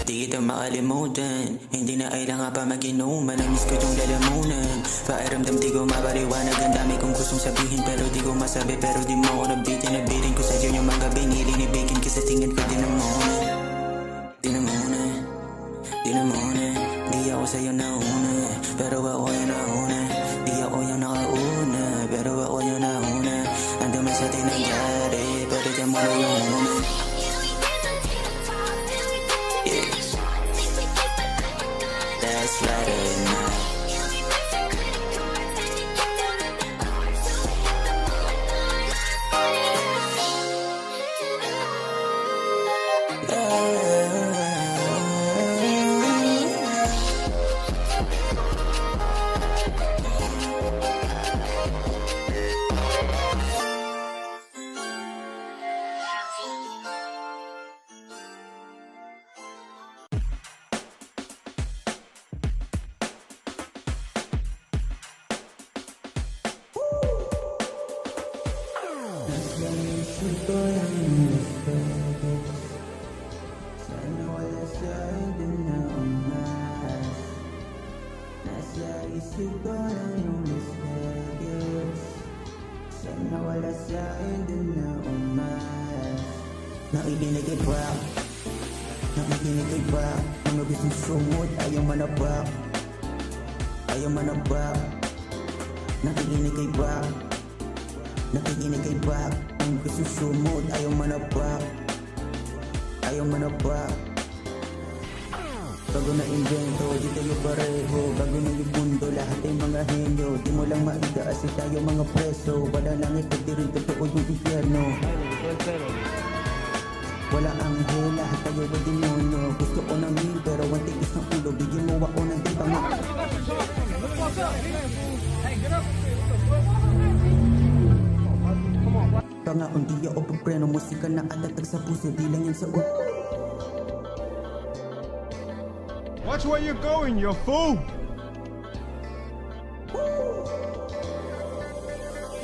Di kita makalimutan, hindi na kailangan pa mag-inuman. Namiss ko yung lalamunan, pakiramdam di ko mapaliwanag. Ang dami kong gustong sabihin pero di ko masabi. Pero di mo ako nabitin, nabitin ko sa'yo yung mga binili nibigin. Kasi tingin ko di na muna, di na muna, di na muna. Di ako sa'yo nauna, pero ako yung nauna. Di ako yung nakauna, pero ako yung nauna. Ang dami sa tinangyari, pero di mo na yung una. That's Friday night. Ito lang sana wala sa akin na umas. Nasa isip ko lang yung Las Vegas. Sana wala sa akin na umas. Nakikinig kay Brock, nakikinig kay Brock. Mga gustong sumot, ayaw manabak, ayaw manabak. Nakikinig kay Brock, nakikinig kay Brock. Ang gusto sumod, ayaw manabak, ayaw manabak. Bago na invento, di tayo pareho. Bago na yung mundo, lahat ay mga henyo. Di mo lang maigaas tayo mga preso. Wala langit, di rin totoo yung impyerno. Wala anghel, lahat tayo ay demonyo. Gusto ko ng mil, pero ang tiis ng ulo. Bigyan mo ako ng di pang Pangaon di ako pagpreno, musika na atatag sa puso, bilang yan sa Watch where you're going, you fool!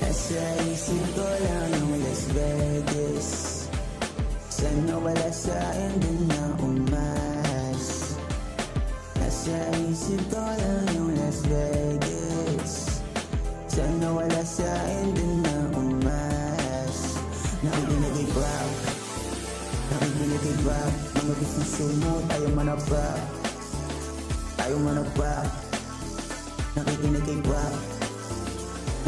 Nasa isip ko lang yung Las Vegas. Sana wala sa akin din na umas. Nasa isip ko lang yung Las Vegas. Sana wala sa akin din na umas. Nakikinig kay Brock, nakikinig kay Brock. Mga gustong sumot, ayaw manabak, ayaw manabak. Nakikinig kay Brock,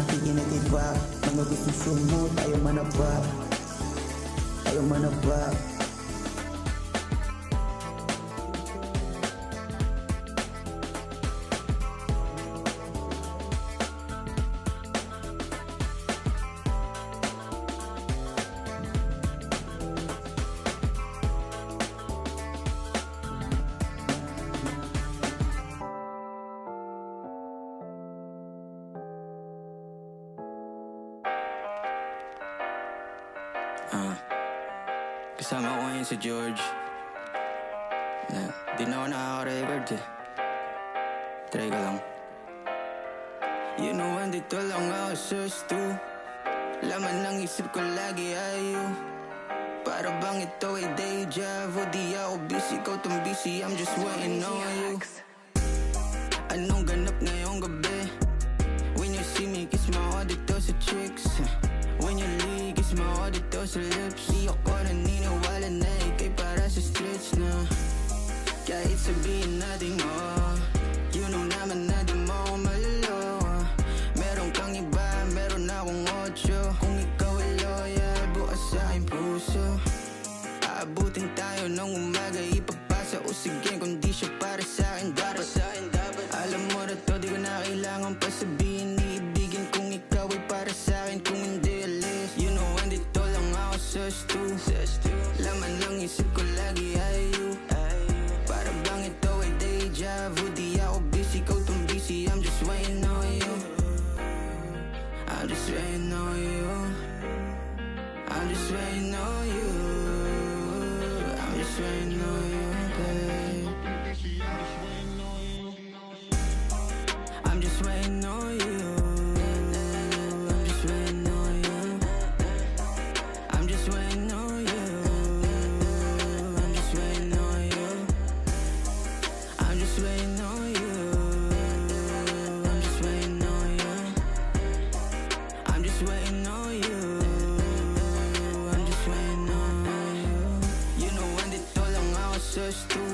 nakikinig kay Brock. Mga gustong sumot, ayaw manabak, ayaw manabak. Kasama ko ngayon si George. Di na ako nakaka-record eh. Try ka lang. You know, andito lang ako sa stu. Laman ng isip ko lagi ayo. Para bang ito ay deja vu. Di ako busy, ikaw tong busy. I'm just waiting on you. Anong ganap ngayong gabi? When you see me, kiss mo ako dito sa chicks. When you leave, kiss mo ako dito sa lips. Di ako naniniwala na ikay para sa streets na. Kahit sabihin natin mo, you know naman na di mo ako malalo. Meron kang iba, meron akong 8. Kung ikaw ay loyal, bukas sa aking puso. Aabutin tayo ng umaga, ipapasa o sige kung di siya para sa akin dapat. Alam mo na to, di ko na kailangan pa sabihin. Iibigin kung ikaw ay para sa akin, kung hindi alis. You know, andito lang ako sa stu. Laman ng isip ko lagi ay you. Para bang ito ay waiting on you, babe. I'm just waiting on you. I'm just waiting on you. I'm just waiting on you. I'm just waiting on you. I'm just waiting on you. I'm just waiting on you. I'm just waiting on you. I'm just waiting on you. You know, andito lang ako sa studio.